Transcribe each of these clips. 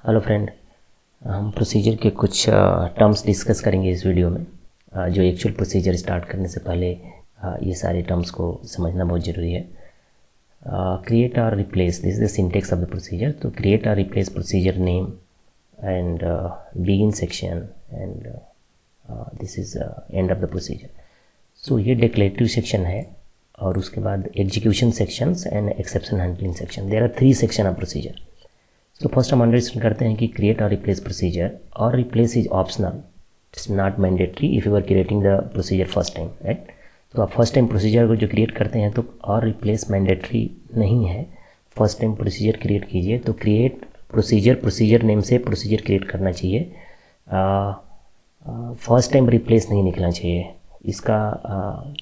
Hello friend, हम procedure के कुछ टर्म्स डिस्कस करेंगे इस वीडियो में। जो एक्चुअल प्रोसीजर स्टार्ट करने से पहले ये सारे टर्म्स को समझना बहुत ज़रूरी है। क्रिएट और replace, this is the syntax of the procedure. तो क्रिएट और replace procedure name and begin section and this is end of the procedure. So ये डिक्लेरेटिव सेक्शन है और उसके बाद execution sections and exception handling section. There are 3 section of procedure. तो first हम understand करते हैं कि क्रिएट और रिप्लेस प्रोसीजर। और replace is optional, it's not mandatory if you are creating the procedure first time, right. तो आप first time procedure को जो क्रिएट करते हैं तो और रिप्लेस मैंडेटरी नहीं है। फर्स्ट टाइम प्रोसीजर क्रिएट कीजिए तो क्रिएट प्रोसीजर, प्रोसीजर नेम से प्रोसीजर क्रिएट करना चाहिए। फर्स्ट टाइम रिप्लेस नहीं निकलना चाहिए। इसका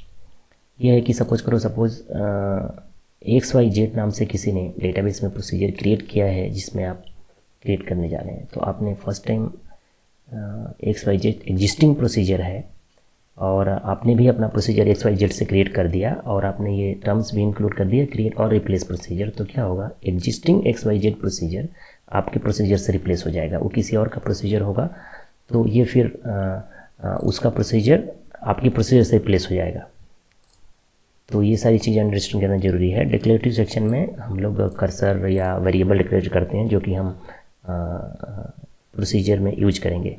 यह है कि सपोज XYZ नाम से किसी ने डेटाबेस में प्रोसीजर क्रिएट किया है जिसमें आप क्रिएट करने जा रहे हैं। तो आपने first time XYZ existing procedure है और आपने भी अपना प्रोसीजर XYZ से क्रिएट कर दिया और आपने ये टर्म्स भी इंक्लूड कर दिया, क्रिएट और रिप्लेस प्रोसीजर। तो क्या होगा, एग्जिस्टिंग XYZ प्रोसीजर आपके प्रोसीजर से रिप्लेस हो जाएगा। वो किसी और का प्रोसीजर होगा तो ये फिर उसका प्रोसीजर आपकी प्रोसीजर से रिप्लेस हो जाएगा। तो ये सारी चीज़ें अंडरस्टैंड करना जरूरी है। डिक्लेरेटिव सेक्शन में हम लोग कर्सर या वेरिएबल डिक्लेयर करते हैं जो कि हम प्रोसीजर में यूज करेंगे।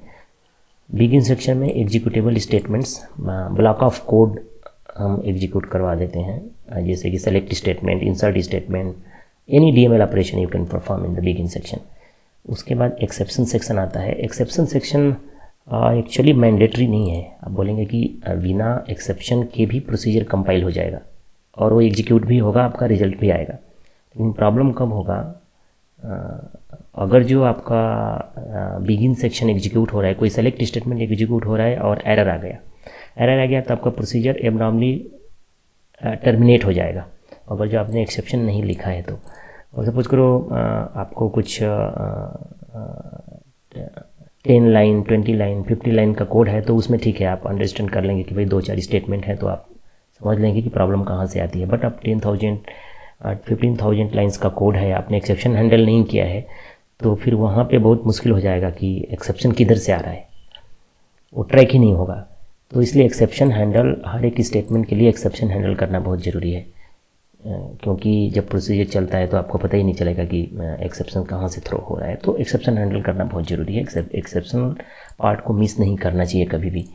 बिगिन सेक्शन में executable statements, block of code हम एग्जीक्यूट करवा देते हैं, जैसे कि select statement, insert statement, any DML operation you can perform in the begin section. उसके बाद एक्सेप्शन सेक्शन आता है। एक्सेप्शन सेक्शन एक्चुअली मैंडेटरी नहीं है। आप बोलेंगे कि बिना एक्सेप्शन के भी प्रोसीजर कंपाइल हो जाएगा और वो एग्जीक्यूट भी होगा, आपका रिजल्ट भी आएगा। लेकिन प्रॉब्लम कब होगा, अगर जो आपका बिगिन सेक्शन एग्जीक्यूट हो रहा है, कोई सेलेक्ट स्टेटमेंट एग्जीक्यूट हो रहा है और एरर आ गया तो आपका प्रोसीजर एबनॉर्मली टर्मिनेट हो जाएगा अगर जो आपने एक्सेप्शन नहीं लिखा है तो। और सपोज करो आपको कुछ 10 लाइन, 20 लाइन, 50 लाइन का कोड है तो उसमें ठीक है, आप अंडरस्टैंड कर लेंगे कि भाई 2-4 स्टेटमेंट है तो आप समझ लेंगे कि प्रॉब्लम कहाँ से आती है। बट अब 15,000 लाइन्स का कोड है, आपने एक्सेप्शन हैंडल नहीं किया है तो फिर वहाँ पे बहुत मुश्किल हो जाएगा कि एक्सेप्शन किधर से आ रहा है, वो ट्रैक ही नहीं होगा। तो इसलिए एक्सेप्शन हैंडल, हर एक स्टेटमेंट के लिए एक्सेप्शन हैंडल करना बहुत ज़रूरी है, क्योंकि जब प्रोसीजर चलता है तो आपको पता ही नहीं चलेगा कि एक्सेप्शन कहाँ से थ्रो हो रहा है। तो एक्सेप्शन हैंडल करना बहुत ज़रूरी है। एक्सेप्शन पार्ट को मिस नहीं करना चाहिए कभी भी।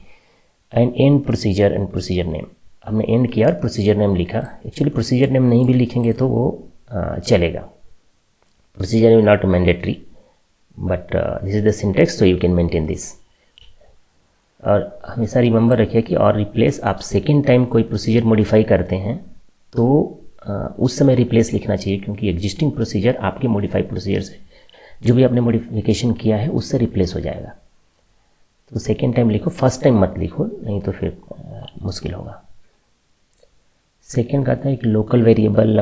End end procedure end procedure name, हमने एंड किया और प्रोसीजर नेम लिखा। एक्चुअली प्रोसीजर नेम नहीं भी लिखेंगे तो वो चलेगा। Procedure name not mandatory but this is the syntax, so you can maintain this. और हमेशा रिमेंबर रखिए कि और रिप्लेस, आप सेकेंड टाइम कोई प्रोसीजर मॉडिफाई करते हैं तो उस समय रिप्लेस लिखना चाहिए, क्योंकि एग्जिस्टिंग प्रोसीजर आपके मॉडिफाइड प्रोसीजर से, जो भी आपने मॉडिफिकेशन किया है उससे रिप्लेस हो जाएगा। तो सेकेंड टाइम लिखो, फर्स्ट टाइम मत लिखो, नहीं तो फिर मुश्किल होगा। सेकेंड का आता है कि लोकल वेरिएबल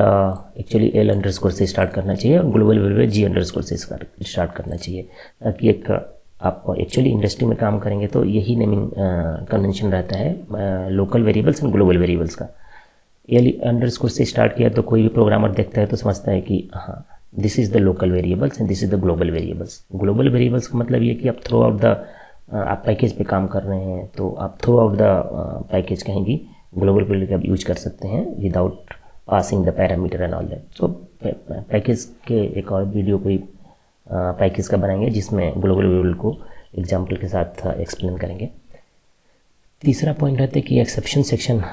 एक्चुअली L_ से स्टार्ट करना चाहिए और ग्लोबल वेरिएबल G_ से स्टार्ट करना चाहिए, ताकि एक आप एक्चुअली इंडस्ट्री में काम करेंगे तो यही नेमिंग कन्वेंशन रहता है local variables and global variables का। L_ से स्टार्ट किया तो कोई भी प्रोग्रामर देखता है तो समझता है कि हाँ, this is the local variables and this is the global variables. Global variables का मतलब ये कि आप थ्रू आउट द, आप पैकेज पे काम कर रहे हैं तो आप थ्रू आउट द पैकेज कहेंगी ग्लोबल वेरिएबल आप यूज कर सकते हैं without passing the parameter and all that. तो पैकेज के एक और वीडियो कोई पैकेज का बनाएंगे जिसमें ग्लोबल वेरिएबल को एग्जाम्पल के साथ एक्सप्लेन करेंगे। तीसरा पॉइंट रहता है कि एक्सेप्शन सेक्शन।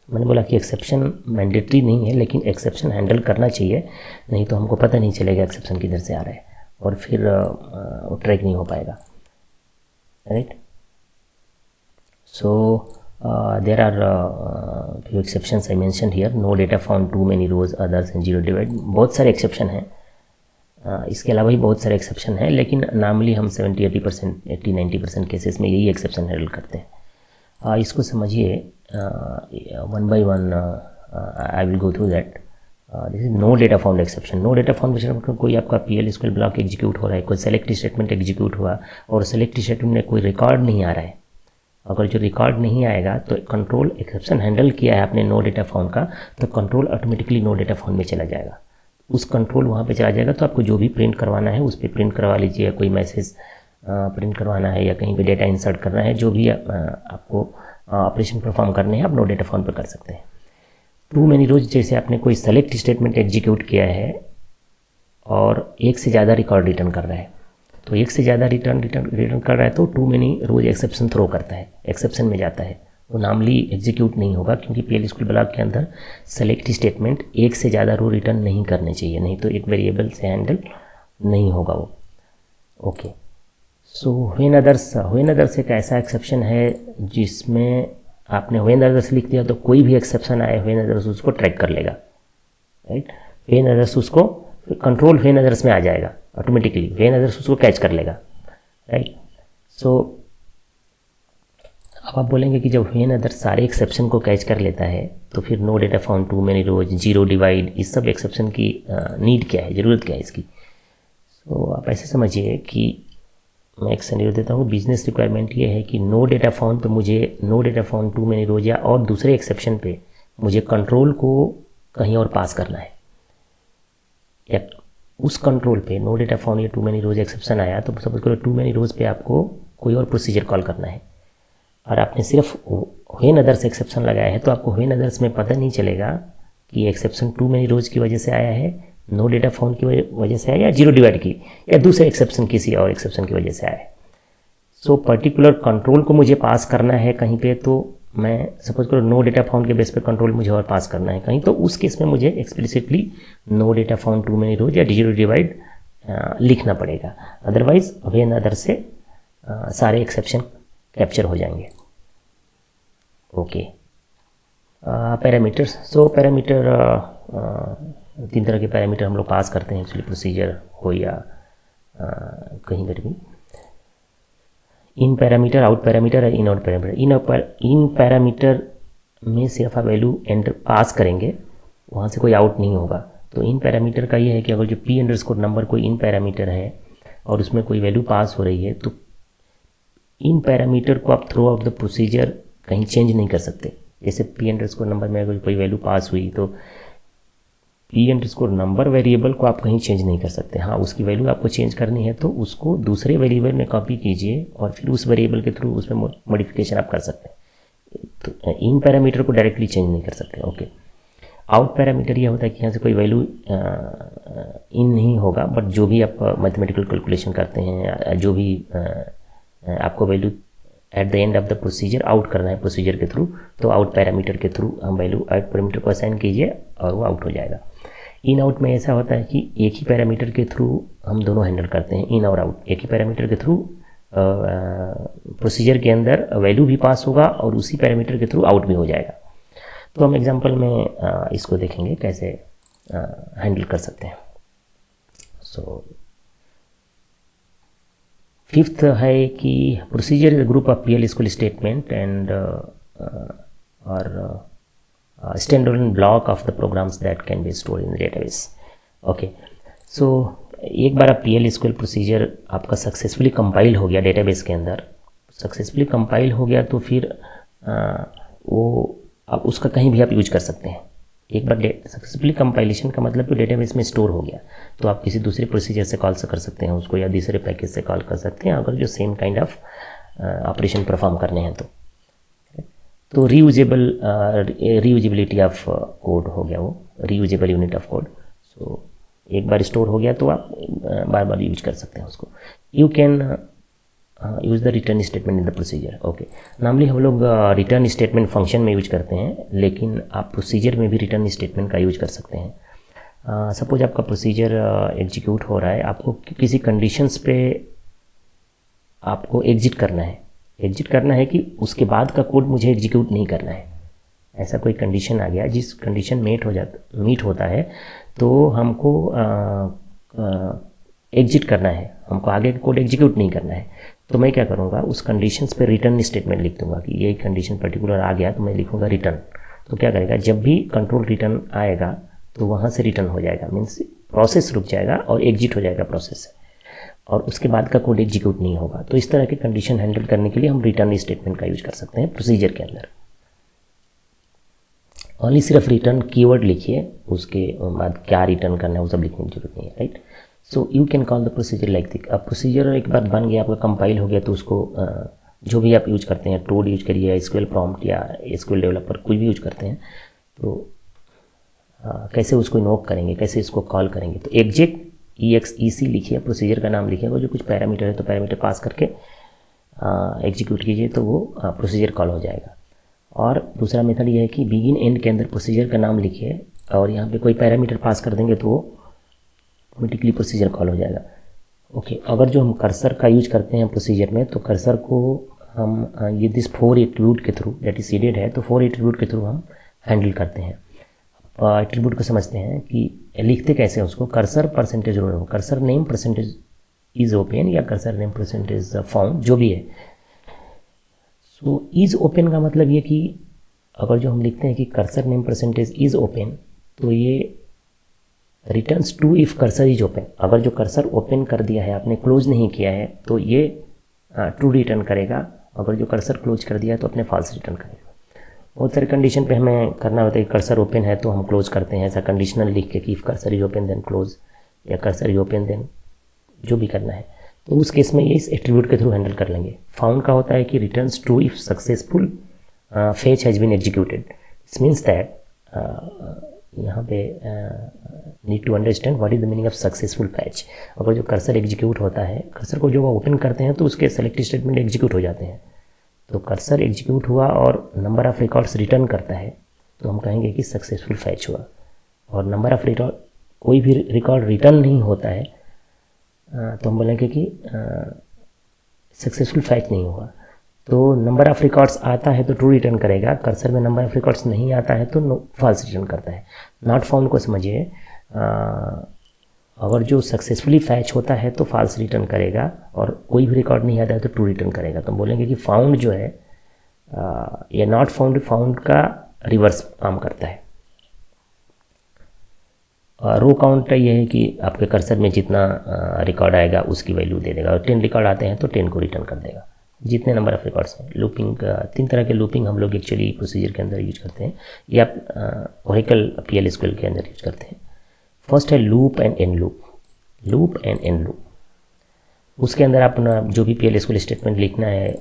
मैंने बोला कि एक्सेप्शन मैंडेटरी नहीं है लेकिन एक्सेप्शन हैंडल करना चाहिए, नहीं तो हमको पता नहीं चलेगा एक्सेप्शन किधर से आ रहा है और फिर ट्रैक नहीं हो पाएगा, right. So there are few exceptions I mention here. No data found, too many rows, others and zero divide. बहुत सारे एक्सेप्शन हैं, इसके अलावा भी बहुत सारे एक्सेप्शन हैं, लेकिन नॉर्मली हम 70-80%, 80-90% केसेस में यही एक्सेप्शन हैंडल करते हैं। इसको समझिए one by one, I will go through that. This is no data found exception. No data found exception, कोई आपका PL/SQL ब्लॉक एग्जीक्यूट हो रहा है, कोई सेलेक्ट स्टेटमेंट एग्जीक्यूट हुआ और सेलेक्ट स्टेटमेंट में कोई रिकॉर्ड नहीं आ रहा है। अगर जो रिकॉर्ड नहीं आएगा तो कंट्रोल एक्सेप्शन हैंडल किया है आपने नो डेटा फाउंड का, तो control automatically no data found में चला जाएगा। उस कंट्रोल वहाँ पे चला जाएगा। तो आपको जो भी प्रिंट करवाना है उस पर प्रिंट करवा लीजिए, कोई मैसेज प्रिंट करवाना है या कहीं पे डेटा इंसर्ट करना है, जो भी आपको ऑपरेशन परफॉर्म करने हैं आप नो डेटा फाउंड पर कर सकते हैं। टू मैनी रोज, जैसे आपने कोई सेलेक्ट स्टेटमेंट एग्जीक्यूट किया है और एक से ज़्यादा रिकॉर्ड रिटर्न कर रहा है, तो एक से ज़्यादा रिटर्न कर रहा है तो too many rows exception throw करता है, एक्सेप्शन में जाता है, वो नार्मली एग्जीक्यूट नहीं होगा, क्योंकि PL/SQL ब्लॉक के अंदर सेलेक्ट स्टेटमेंट एक से ज़्यादा रो रिटर्न नहीं करने चाहिए, नहीं तो एक वेरिएबल से हैंडल नहीं होगा वो। ओके, सो व्हेन अदर्स एक ऐसा एक्सेप्शन है जिसमें आपने व्हेन अदर्स लिख दिया तो कोई भी एक्सेप्शन आए व्हेन अदर्स उसको ट्रैक कर लेगा, राइट। व्हेन अदर्स उसको कंट्रोल व्हेन अदर्स में आ जाएगा ऑटोमेटिकली, व्हेन अदर्स उसको कैच कर लेगा, राइट। सो अब आप बोलेंगे कि जब व्हेन अदर्स सारे एक्सेप्शन को कैच कर लेता है तो फिर no data found, too many rows, zero divide, इस सब एक्सेप्शन की नीड क्या है, ज़रूरत क्या है इसकी। सो आप ऐसे समझिए कि मैं एक सिनेरियो देता हूँ, बिजनेस रिक्वायरमेंट ये है कि नो डेटा फाउंड पे मुझे no data found too many rows या और दूसरे एक्सेप्शन पे मुझे कंट्रोल को कहीं और पास करना है, या उस कंट्रोल पे नो डेटा फाउंड या टू मैनी रोज एक्सेप्शन आया तो सपोज करो टू मैनी रोज पे आपको कोई और प्रोसीजर कॉल करना है और आपने सिर्फ व्हेन अदर्स एक्सेप्शन लगाया है, तो आपको व्हेन अदर्स में पता नहीं चलेगा कि एक्सेप्शन टू मैनी रोज की वजह से आया है, नो डेटा फाउंड की वजह से आया, या जीरो डिवाइड की, या दूसरे एक्सेप्शन किसी और एक्सेप्शन की वजह से आया है। सो पर्टिकुलर कंट्रोल को मुझे पास करना है कहीं पे, तो मैं सपोज करो नो डेटा फाउंड के बेस पे कंट्रोल मुझे और पास करना है कहीं, तो उस केस में मुझे explicitly no data found too many rows या जीरो डिवाइड लिखना पड़ेगा, अदरवाइज व्हेन अदर से सारे एक्सेप्शन कैप्चर हो जाएंगे। Okay, parameters. सो पैरामीटर, तीन तरह के पैरामीटर हम लोग पास करते हैं एक्चुअली, प्रोसीजर हो या कहीं पर भी। इन पैरामीटर, आउट पैरामीटर और in out parameter. In parameter में सिर्फ आप वैल्यू एंटर पास करेंगे, वहाँ से कोई आउट नहीं होगा। तो इन पैरामीटर का ये है कि अगर जो P_ नंबर कोई इन पैरामीटर है और उसमें कोई वैल्यू पास हो रही है तो इन पैरामीटर को आप थ्रू आउट द प्रोसीजर कहीं चेंज नहीं कर सकते। जैसे P_ नंबर में अगर कोई वैल्यू पास हुई तो P_ नंबर वेरिएबल को आप कहीं चेंज नहीं कर सकते। हाँ, उसकी वैल्यू आपको चेंज करनी है तो उसको दूसरे वेरिएबल में कॉपी कीजिए और फिर उस वेरिएबल के थ्रू उसमें मॉडिफिकेशन आप कर सकते हैं। तो इन पैरामीटर को डायरेक्टली चेंज नहीं कर सकते। ओके, आउट पैरामीटर ये होता है कि यहाँ से कोई वैल्यू इन नहीं होगा, बट जो भी आप मैथमेटिकल कैलकुलेशन करते हैं, जो भी आपको value at the end of the procedure out करना है प्रोसीजर के थ्रू, तो आउट पैरामीटर के थ्रू हम वैल्यू आउट पैरामीटर को असाइन कीजिए और वो आउट हो जाएगा। इन आउट में ऐसा होता है कि एक ही पैरामीटर के थ्रू हम दोनों हैंडल करते हैं, इन और आउट। एक ही पैरामीटर के थ्रू प्रोसीजर के अंदर वैल्यू भी पास होगा और उसी पैरामीटर के थ्रू आउट भी हो जाएगा। तो हम एग्जांपल में इसको देखेंगे कैसे हैंडल कर सकते हैं। सो फिफ्थ है कि procedure is a group of PL/SQL statement and और standalone block of the programs that can be stored in the database. Okay, so एक बार आप PL/SQL प्रोसीजर आपका सक्सेसफुली कंपाइल हो गया डेटाबेस के अंदर, सक्सेसफुली कंपाइल हो गया तो फिर वो आप उसका कहीं भी आप यूज कर सकते हैं। एक बार सक्सेसफुली कंपाइलेशन का मतलब कि डेटाबेस में स्टोर हो गया तो आप किसी दूसरे प्रोसीजर से कॉल कर सकते हैं उसको, या दूसरे पैकेज से कॉल कर सकते हैं अगर जो same kind of operation perform करने हैं तो रीयूजेबिलिटी ऑफ कोड हो गया, वो रीयूजेबल यूनिट ऑफ कोड। सो एक बार स्टोर हो गया तो आप बार बार यूज कर सकते हैं उसको। You can use the return statement in the procedure. Okay, normally हम लोग रिटर्न स्टेटमेंट फंक्शन में यूज करते हैं, लेकिन आप प्रोसीजर में भी रिटर्न स्टेटमेंट का यूज कर सकते हैं। सपोज आपका प्रोसीजर एग्जीक्यूट हो रहा है, आपको किसी कंडीशंस पे आपको एग्जिट करना है कि उसके बाद का कोड मुझे एग्जीक्यूट नहीं करना है। ऐसा कोई कंडीशन आ गया, जिस कंडीशन मीट होता है तो हमको एग्जिट करना है, हमको आगे का कोड एग्जीक्यूट नहीं करना है। तो मैं क्या करूँगा, उस कंडीशंस पे रिटर्न स्टेटमेंट लिख दूंगा कि ये कंडीशन पर्टिकुलर आ गया तो मैं लिखूँगा रिटर्न। तो क्या करेगा, जब भी कंट्रोल रिटर्न आएगा तो वहाँ से रिटर्न हो जाएगा, मीन्स प्रोसेस रुक जाएगा और एग्जिट हो जाएगा प्रोसेस से, और उसके बाद का कोड एग्जीक्यूट नहीं होगा। तो इस तरह के कंडीशन हैंडल करने के लिए हम रिटर्न स्टेटमेंट का यूज कर सकते हैं प्रोसीजर के अंदर। ओनली सिर्फ रिटर्न कीवर्ड लिखिए, उसके बाद क्या रिटर्न करना है वो सब लिखने की जरूरत नहीं है, right. So you can call the procedure like this. अब प्रोसीजर एक बार बन गया, आपका कंपाइल हो गया, तो उसको जो भी आप यूज करते हैं, टोड यूज करिए, एसक्यूएल प्रॉम्प्ट या एसक्यूएल डेवलपर कोई भी यूज करते हैं, तो कैसे उसको इन्वोक करेंगे, कैसे इसको कॉल करेंगे। तो एग्जिट EXEC लिखिए, प्रोसीजर का नाम लिखिए, जो कुछ पैरामीटर है तो पैरामीटर पास करके एग्जीक्यूट कीजिए, तो वो प्रोसीजर कॉल हो जाएगा। और दूसरा मेथड ये है कि बिगिन एंड के अंदर प्रोसीजर का नाम लिखिए और यहाँ पे कोई पैरामीटर पास कर देंगे तो वो ऑटोमेटिकली प्रोसीजर कॉल हो जाएगा। ओके, अगर जो हम कर्सर का यूज करते हैं प्रोसीजर में, तो कर्सर को हम ये दिस 4 एट्रीब्यूट के थ्रू, दैट इज सीडेड है, तो 4 एट्रीब्यूट के थ्रू हम हैंडल करते हैं। एट्रीब्यूट को समझते हैं कि लिखते कैसे हैं उसको। Cursor percentage row, cursor name percentage is open या कर्सर नेम परसेंटेज फाउंड, जो भी है। सो इज ओपन का मतलब ये कि अगर जो हम लिखते हैं कि cursor name percentage is open, तो ये returns true if cursor is open. अगर जो कर्सर ओपन कर दिया है, आपने क्लोज नहीं किया है, तो ये ट्रू रिटर्न करेगा। अगर जो कर्सर क्लोज कर दिया है तो अपने फॉल्स रिटर्न करेगा। बहुत सारे कंडीशन पे हमें करना होता है कि कर्सर ओपन है तो हम क्लोज करते हैं, ऐसा कंडीशनल लिख के कि if cursor is open then close, या कर्सर इज ओपन देन जो भी करना है। तो उस केस में ये इस एट्रीब्यूट के थ्रू हैंडल कर लेंगे। फाउंड का होता है कि returns true if successful fetch has been executed. It's means that यहाँ पे need to understand what is the meaning of successful fetch. अगर जो कर्सर एग्जीक्यूट होता है, कर्सर को जो ओपन करते हैं तो उसके सेलेक्ट स्टेटमेंट एग्जीक्यूट हो जाते हैं। तो कर्सर एग्जीक्यूट हुआ और नंबर ऑफ रिकॉर्ड्स रिटर्न करता है, तो हम कहेंगे कि सक्सेसफुल फैच हुआ। और नंबर ऑफ रिकॉर्ड, कोई भी रिकॉर्ड रिटर्न नहीं होता है, तो हम बोलेंगे कि सक्सेसफुल फैच नहीं हुआ। तो नंबर ऑफ रिकॉर्ड्स आता है तो ट्रू रिटर्न करेगा, कर्सर में नंबर ऑफ रिकॉर्ड्स नहीं आता है तो फॉल्स रिटर्न करता है। नॉट फाउंड को समझिए, अगर जो सक्सेसफुली फैच होता है तो फॉल्स रिटर्न करेगा, और कोई भी रिकॉर्ड नहीं आता है तो ट्रू रिटर्न करेगा। तो हम बोलेंगे कि फाउंड जो है या नॉट फाउंड, फाउंड का रिवर्स काम करता है। रो काउंट ये है कि आपके कर्सर में जितना रिकॉर्ड आएगा उसकी वैल्यू दे देगा, और 10 रिकॉर्ड आते हैं तो 10 को रिटर्न कर देगा, जितने नंबर ऑफ रिकॉर्ड्स हैं। लूपिंग, 3 तरह के लूपिंग हम लोग एक्चुअली प्रोसीजर के अंदर यूज करते हैं, या ओरेकल PL/SQL के अंदर यूज करते हैं। फर्स्ट है loop and and loop. Loop and and loop, उसके अंदर अपना जो भी PL/SQL स्टेटमेंट लिखना है,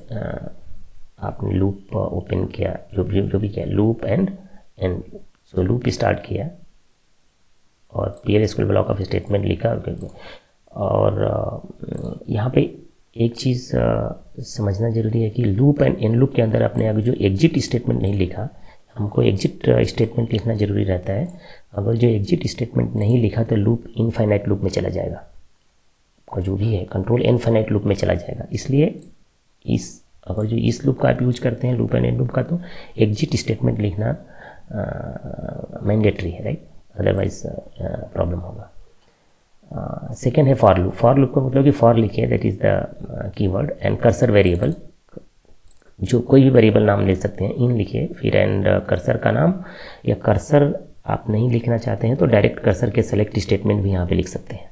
आपने लूप ओपन किया, जो भी किया, loop and and. So loop start किया और PL/SQL ब्लॉक ऑफ स्टेटमेंट लिखा। और यहाँ पे एक चीज़ समझना जरूरी है कि लूप एंड एंड लूप के अंदर आपने अगर जो एग्जिट स्टेटमेंट नहीं लिखा, हमको एग्जिट स्टेटमेंट लिखना जरूरी रहता है। अगर जो एग्जिट स्टेटमेंट नहीं लिखा तो लूप इनफाइनाइट लूप में चला जाएगा, और जो भी है कंट्रोल इनफाइनाइट लूप में चला जाएगा। इसलिए अगर जो इस लूप का आप यूज करते हैं, लूप एंड एंड लूप का, तो एग्जिट स्टेटमेंट लिखना मैंडेटरी है, राइट, अदरवाइज प्रॉब्लम होगा। सेकेंड है फॉर लूप। फॉर लूप का मतलब कि फॉर लिखिए, that is the keyword, and cursor variable, जो कोई भी वेरिएबल नाम ले सकते हैं, इन लिखिए, फिर एंड कर्सर का नाम, या कर्सर आप नहीं लिखना चाहते हैं तो डायरेक्ट कर्सर के सेलेक्ट स्टेटमेंट भी यहाँ पे लिख सकते हैं।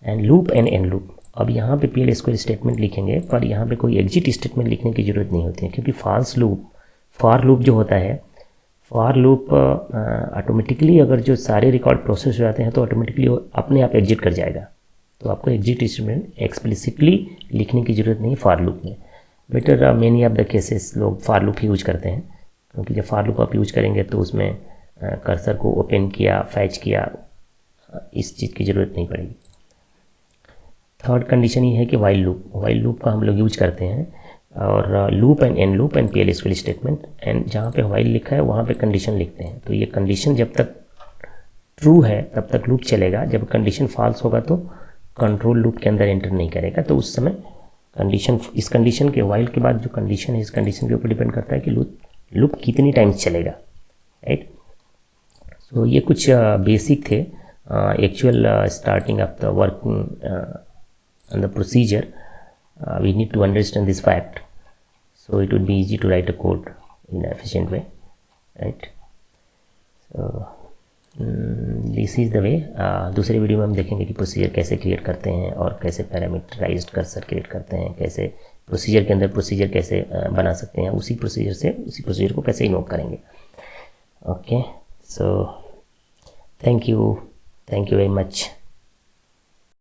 And loop and and loop, अब यहाँ पे PL/SQL स्टेटमेंट लिखेंगे, पर यहाँ पे कोई एग्जिट स्टेटमेंट लिखने की जरूरत नहीं होती है, क्योंकि फॉल्स लूप, फॉर लूप जो होता है, फॉर लूप ऑटोमेटिकली अगर जो सारे रिकॉर्ड प्रोसेस हो जाते हैं तो ऑटोमेटिकली अपने आप एग्जिट कर जाएगा। तो आपको एग्जिट स्टेटमेंट एक्सप्लिसिटली लिखने की जरूरत नहीं फॉर लूप में। Better many of the cases लोग फॉर लूप यूज करते हैं, क्योंकि जब फॉर लूप आप यूज करेंगे तो उसमें कर्सर को ओपन किया, फैच किया, इस चीज़ की ज़रूरत नहीं पड़ेगी। थर्ड कंडीशन ये है कि वाइल लूप। वाइल लूप का हम लोग यूज करते हैं, और loop and and loop and PL/SQL statement, and जहाँ पे वाइल लिखा है वहाँ पे कंडीशन लिखते हैं। तो ये कंडीशन जब तक ट्रू है तब तक लूप चलेगा, जब कंडीशन फॉल्स होगा तो कंट्रोल लूप के अंदर एंटर नहीं करेगा। तो उस समय कंडीशन, इस कंडीशन के वाइल के बाद जो कंडीशन है, इस कंडीशन के ऊपर डिपेंड करता है कि लूप कितनी टाइम्स चलेगा, राइट। सो ये कुछ बेसिक थे actual starting of the working on the procedure. We need to understand this fact, so it would be easy to write a code in an efficient way, right? So this is the way. दूसरे video में हम देखेंगे कि procedure कैसे create करते हैं और कैसे पैरामीटराइज्ड कर्सर क्रिएट करते हैं, कैसे प्रोसीजर के अंदर प्रोसीजर कैसे बना सकते हैं, उसी प्रोसीजर को कैसे इन्वोक करेंगे। Okay, so thank you very much.